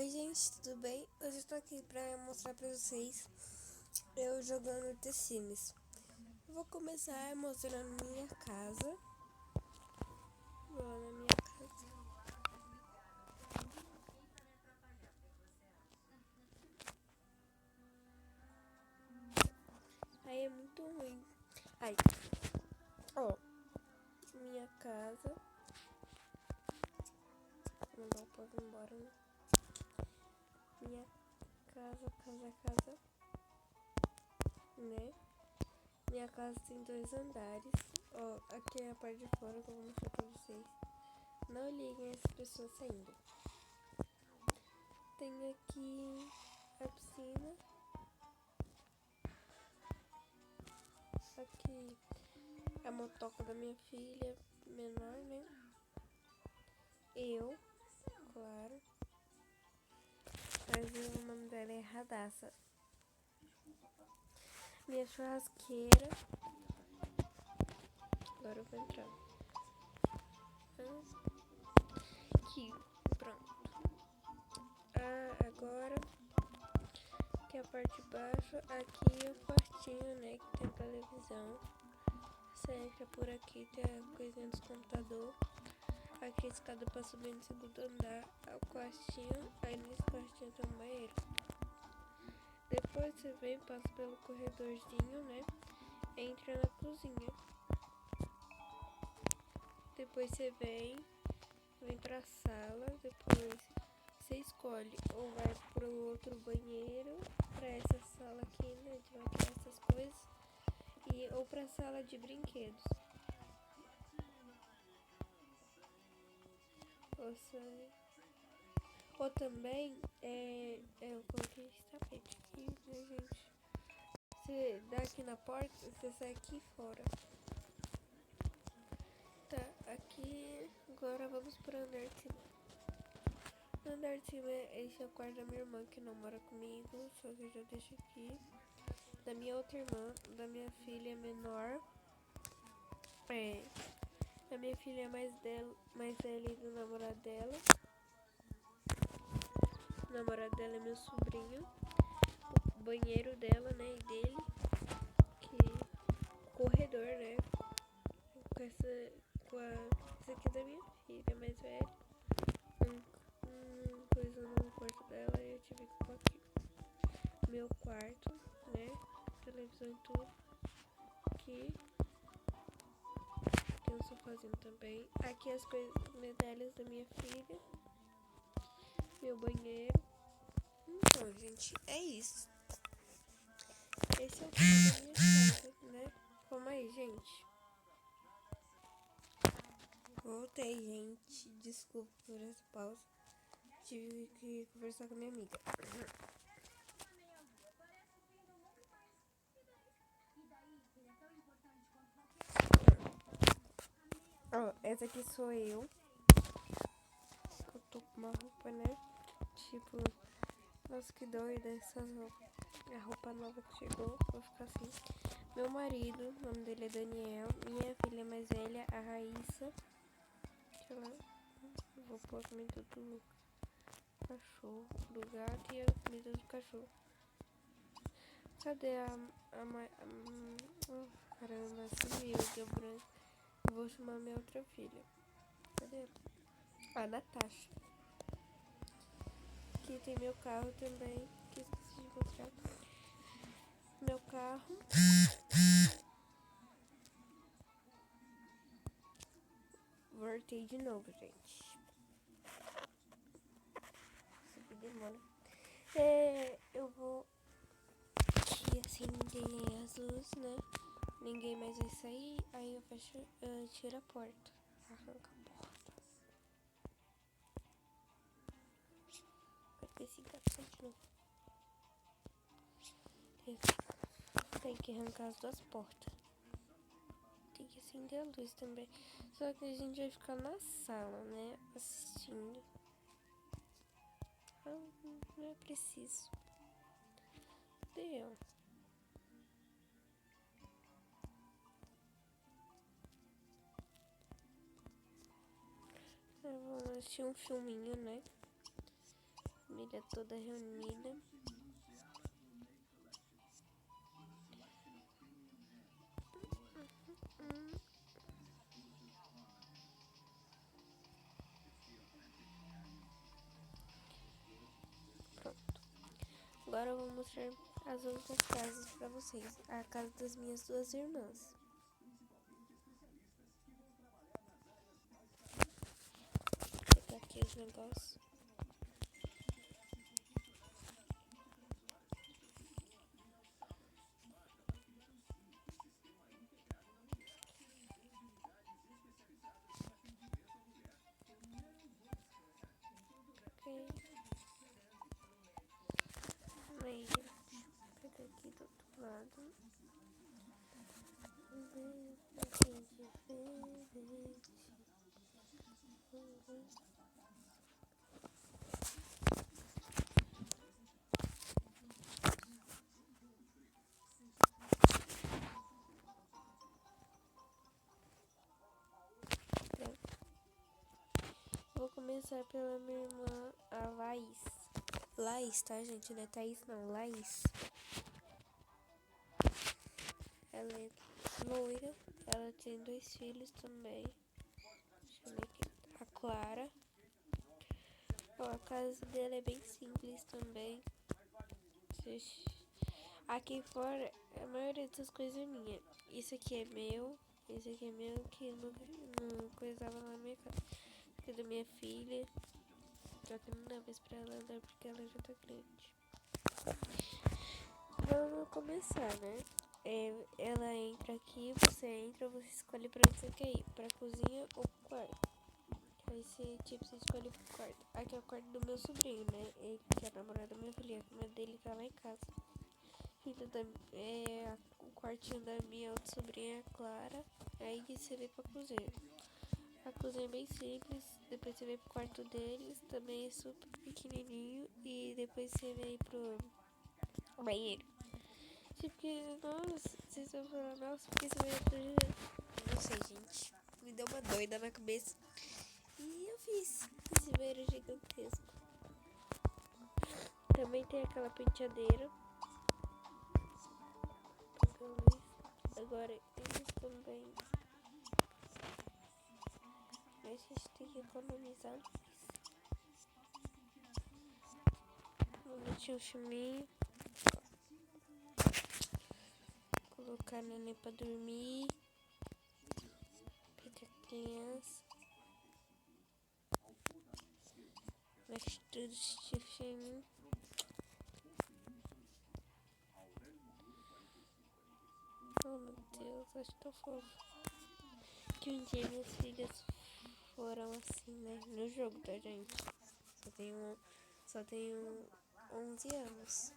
Oi gente, tudo bem? Hoje eu tô aqui pra mostrar pra vocês eu jogando The Sims. Vou começar mostrando minha casa. Vou lá na minha casa. Aí é muito ruim. Aí, ó, minha casa. Vou mandar o povo embora, né? Minha casa, né? Minha casa tem 2 andares. Ó, aqui é a parte de fora que eu vou mostrar pra vocês. Não liguem as pessoas saindo. Tem aqui a piscina. Aqui a motoca da minha filha menor, né? Eu, claro. Mas o nome dela é Radassa. Minha churrasqueira. Agora eu vou entrar. Aqui, pronto. Agora que é a parte de baixo, aqui é o quartinho, né? Que tem televisão. Você entra por aqui, tem a coisinha dos computador. Aqui a escada pra subir no segundo andar ao quartinho. Aí nesse quartinho tem um banheiro. Depois você vem, passa pelo corredorzinho, né? Entra na cozinha. Depois você vem pra sala. Depois você escolhe ou vai pro outro banheiro, pra essa sala aqui, né? De maquiar essas coisas. Ou pra sala de brinquedos. Ou também, eu coloquei esse tapete aqui, né, gente? Você dá aqui na porta, você sai aqui fora. Tá, aqui, agora vamos pro andar de cima. No andar de cima, esse é o quarto da minha irmã, que não mora comigo, só que eu já deixo aqui. Da minha outra irmã, da minha filha menor. A minha filha mais velha e do namorado dela. O namorado dela é meu sobrinho. O banheiro dela, né, e dele. Corredor, né? Essa aqui é da minha filha mais velha. Coisa no quarto dela e eu tive que pôr aqui. Meu quarto, né? Televisão e tudo. Aqui. Tem um sofazinho também. Aqui as coisas, medalhas da minha filha. Meu banheiro. Então, gente, é isso. Esse é o quarto da minha casa, né? Vamos aí, gente. Voltei, gente. Desculpa por essa pausa. Tive que conversar com a minha amiga. Ó, essa aqui sou eu. Eu tô com uma roupa, né? Tipo, nossa, que doida essa roupa. A roupa nova que chegou, vou ficar assim. Meu marido, o nome dele é Daniel. Minha filha mais velha, a Raíssa. Deixa eu lá. Vou pôr a comida do cachorro, do gato e a comida do cachorro. Cadê caramba, sumiu, deu branco. Vou chamar minha outra filha. Cadê? A Natasha. Aqui tem meu carro também, que esqueci de mostrar. Meu carro. Voltei de novo, gente. Isso demora. Eu vou aqui acender as luzes, né? Ninguém mais vai sair. Aí eu fecho, tiro a porta. Arranca a porta. Cadê esse gato sai de novo? Tem que arrancar as 2 portas. Tem que acender a luz também. Só que a gente vai ficar na sala, né? Assistindo. Não é preciso. Deu. Eu vou assistir um filminho, né? família toda reunida. Pronto. Agora eu vou mostrar as outras casas pra vocês. A casa das minhas duas irmãs. Vou pegar aqui os negócios. Aí, gente, vou pegar aqui do outro lado. Vou começar pela minha irmã, a Laís. Laís, tá, gente? Não é Thaís, não. Laís. Ela é loira. Ela tem 2 filhos também. Deixa eu ver aqui. A Clara. Ó, a casa dela é bem simples também. Aqui fora, a maioria dessas coisas é minha. Isso aqui é meu. Esse aqui é meu, que não coisava lá na minha casa. Aqui é da minha filha. Só que não dá mais pra ela andar porque ela já tá grande. Vamos começar, né? Ela entra aqui, você escolhe pra onde você quer ir. Pra cozinha ou pro quarto. Aí você escolhe pro quarto. Aqui é o quarto do meu sobrinho, né? Ele que é a namorada da minha filha. A irmã dele tá lá em casa. O quartinho da minha outra sobrinha é a Clara. Aí você vem pra cozinha. A cozinha é bem simples. Depois você vem pro quarto deles. Também é super pequenininho. E depois você vem pro banheiro. Tipo, nossa, vocês estão falando, nossa, porque você veio pro... Não sei, gente. Me deu uma doida na cabeça. E eu fiz esse banheiro gigantesco. Também tem aquela penteadeira. Agora, eles também. Mas a gente tem que economizar luz. Vamos meter um chuminho. Colocar a neném pra dormir. Pegar a criança. Mexe tudo chifrinho. Oh meu Deus, acho tão fofo. Que um dia minhas filhas foram assim, né? No jogo, tá, gente? Só tenho 11 anos.